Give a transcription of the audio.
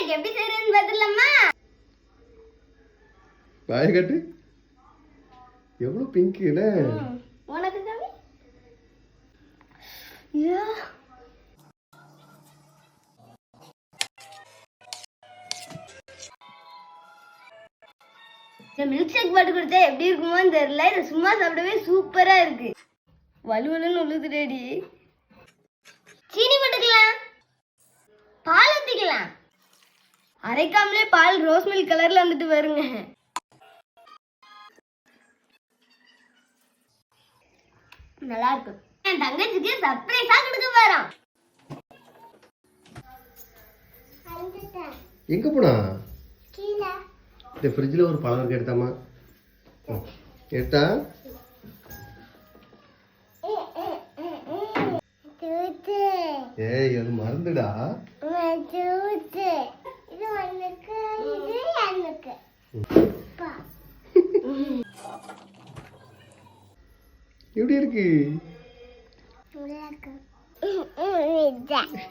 Cake எப்படி செய்யறதுன்னு பார்த்துடலாமா? வாயை காட்டு. எவ்வளவு பிங்க்ல. உனக்கு காமி. யா. இந்த மில்க் ஷேக் போட்டு கொடுத்தா எப்படி இருக்குமோன்னு தெரியல. இது சும்மா சாப்பிடவே சூப்பரா இருக்கு. வலுவலுன்னு உழுதுடேடி. சீனி போட்டுக்கலாம், பால் ஊத்திக்கலாம். அரைக்காமலே பால் ரோஸ் மில்க் கலர்ல வந்துட்டு வருங்க. நல்லா இருக்கு. என் தங்கச்சிக்கு சர்ப்ரைஸா கொடுக்க போறோம். எங்க போனா? கீழ. இந்த ஃப்ரிட்ஜ்ல ஒரு பழம் இருக்கு, எடுத்தாமா? எடுத்தா? ஏய், அது மறந்துடா. இது எனக்கு, இது எனக்கு. எப்படி இருக்கு? நல்லா இருக்கு.